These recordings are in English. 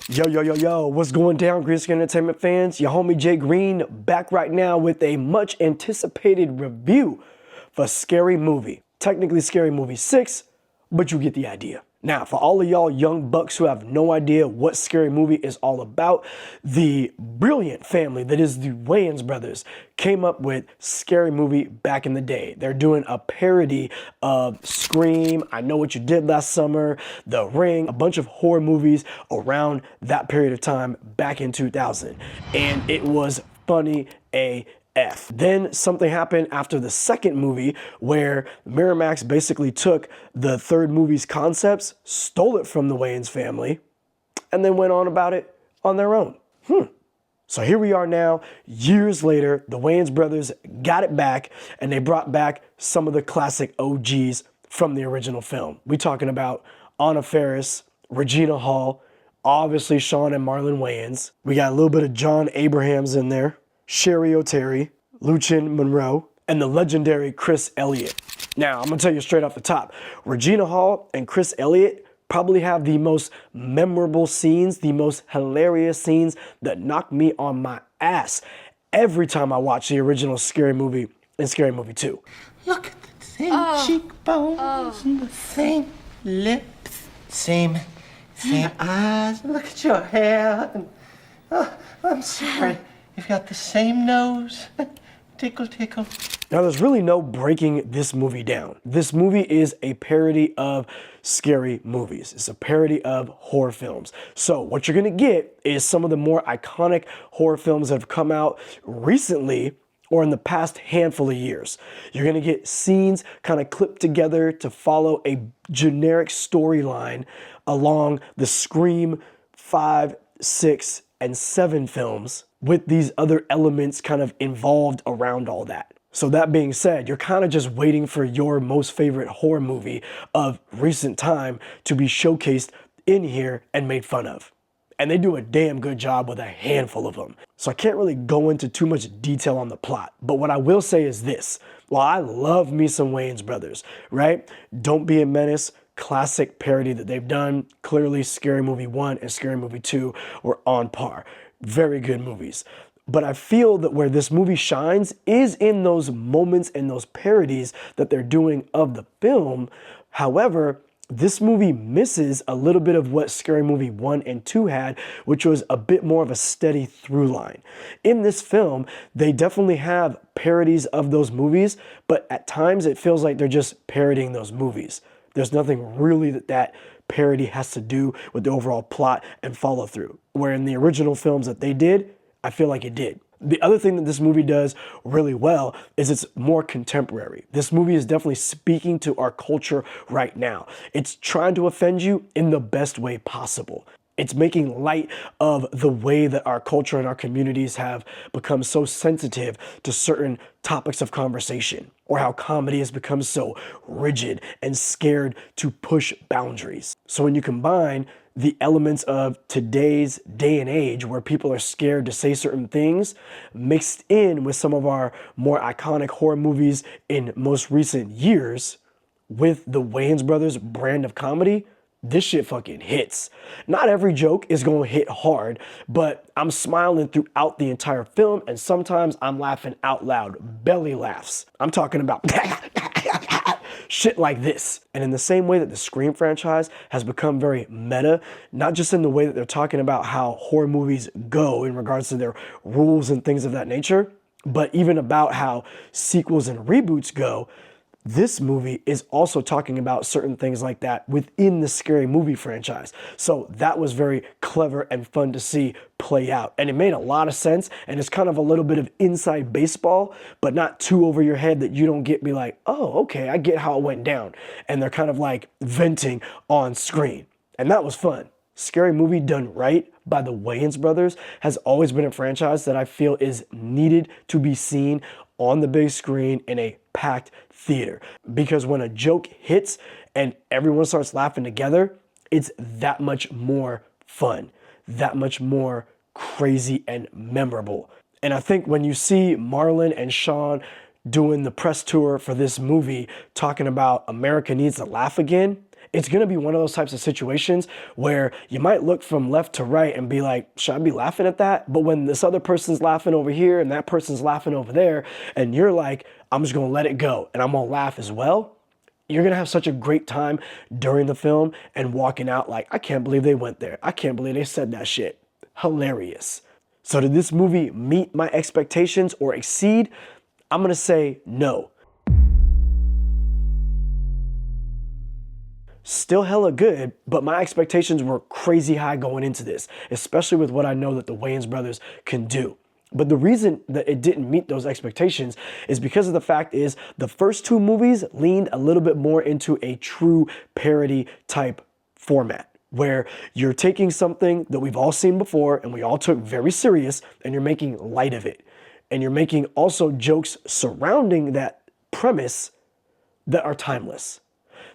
Yo, what's going down, Green Screen Entertainment fans? Your homie Jay Green back right now with a much anticipated review for Scary Movie. Technically Scary Movie 6, but you get the idea. Now, for all of y'all young bucks who have no idea what Scary Movie is all about, the brilliant family that is the Wayans brothers came up with Scary Movie back in the day. They're doing a parody of Scream, I Know What You Did Last Summer, The Ring, a bunch of horror movies around that period of time back in 2000. And it was funny AF. Then something happened after the second movie where Miramax basically took the third movie's concepts, stole it from the Wayans family, and then went on about it on their own. So here we are now, years later, the Wayans brothers got it back, and they brought back some of the classic OGs from the original film. We talking about Anna Faris, Regina Hall, obviously Sean and Marlon Wayans. We got a little bit of John Abrahams in there, Sherry O'Terry, Lucien Monroe, and the legendary Chris Elliott. Now, I'm gonna tell you straight off the top, Regina Hall and Chris Elliott probably have the most memorable scenes, the most hilarious scenes that knock me on my ass every time I watch the original Scary Movie and Scary Movie 2. Look at the same cheekbones and the same lips, same eyes. Look at your hair. And, I'm sorry. You've got the same nose. Tickle, tickle. Now, there's really no breaking this movie down. This movie is a parody of scary movies. It's a parody of horror films. So what you're gonna get is some of the more iconic horror films that have come out recently or in the past handful of years. You're gonna get scenes kind of clipped together to follow a generic storyline along the Scream 5, 6, and 7 films with these other elements kind of involved around all that. So that being said, you're kind of just waiting for your most favorite horror movie of recent time to be showcased in here and made fun of. And they do a damn good job with a handful of them. So I can't really go into too much detail on the plot, but what I will say is this. While I love me some Wayans brothers, right? Don't Be a Menace, classic parody that they've done. Clearly Scary Movie 1 and Scary Movie 2 were on par. Very good movies. But I feel that where this movie shines is in those moments and those parodies that they're doing of the film. However, this movie misses a little bit of what Scary Movie 1 and 2 had, which was a bit more of a steady through line. In this film, they definitely have parodies of those movies, but at times it feels like they're just parodying those movies. There's nothing really that parody has to do with the overall plot and follow through. Where in the original films that they did, I feel like it did. The other thing that this movie does really well is it's more contemporary. This movie is definitely speaking to our culture right now. It's trying to offend you in the best way possible. It's making light of the way that our culture and our communities have become so sensitive to certain topics of conversation, or how comedy has become so rigid and scared to push boundaries. So when you combine the elements of today's day and age where people are scared to say certain things, mixed in with some of our more iconic horror movies in most recent years, with the Wayans brothers brand of comedy, this shit fucking hits. Not every joke is gonna hit hard, but I'm smiling throughout the entire film, and sometimes I'm laughing out loud, belly laughs. I'm talking about shit like this. And in the same way that the Scream franchise has become very meta, not just in the way that they're talking about how horror movies go in regards to their rules and things of that nature, but even about how sequels and reboots go, this movie is also talking about certain things like that within the Scary Movie franchise. So that was very clever and fun to see play out. And it made a lot of sense, and it's kind of a little bit of inside baseball, but not too over your head that you don't get me like, oh, okay, I get how it went down. And they're kind of like venting on screen. And that was fun. Scary Movie done right by the Wayans brothers has always been a franchise that I feel is needed to be seen on the big screen in a packed theater. Because when a joke hits and everyone starts laughing together, it's that much more fun, that much more crazy and memorable. And I think when you see Marlon and Sean doing the press tour for this movie talking about America needs to laugh again, It's gonna be one of those types of situations where you might look from left to right and be like, should I be laughing at that? But when this other person's laughing over here and that person's laughing over there, and you're like, I'm just gonna let it go and I'm gonna laugh as well, you're gonna have such a great time during the film and walking out like, I can't believe they went there. I can't believe they said that shit. Hilarious. So did this movie meet my expectations or exceed? I'm gonna say no. Still hella good, but my expectations were crazy high going into this, especially with what I know that the Wayans brothers can do. But the reason that it didn't meet those expectations is because of the fact is the first two movies leaned a little bit more into a true parody type format, where you're taking something that we've all seen before and we all took very serious and you're making light of it. And you're making also jokes surrounding that premise that are timeless.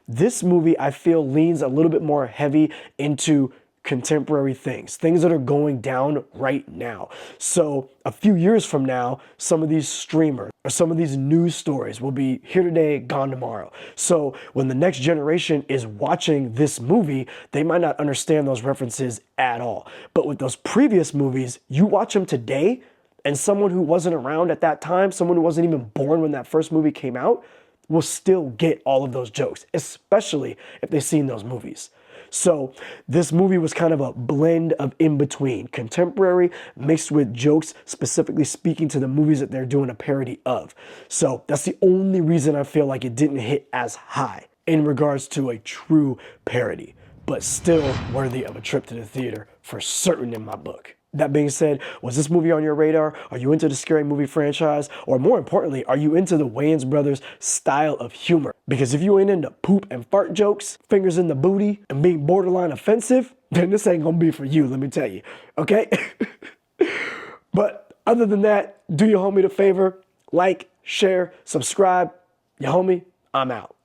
This movie, I feel, leans a little bit more heavy into contemporary things that are going down right now. So a few years from now, some of these streamers or some of these news stories will be here today, gone tomorrow. So when the next generation is watching this movie, they might not understand those references at all. But with those previous movies, you watch them today, and someone who wasn't around at that time, someone who wasn't even born when that first movie came out, will still get all of those jokes, especially if they've seen those movies. So this movie was kind of a blend of in between, contemporary mixed with jokes specifically speaking to the movies that they're doing a parody of. So that's the only reason I feel like it didn't hit as high in regards to a true parody, but still worthy of a trip to the theater for certain in my book. That being said, was this movie on your radar? Are you into the scary movie franchise? Or more importantly, are you into the Wayans brothers style of humor? Because if you ain't into poop and fart jokes, fingers in the booty, and being borderline offensive, then this ain't gonna be for you, let me tell you, okay? But other than that, do your homie the favor, like, share, subscribe. Your homie, I'm out.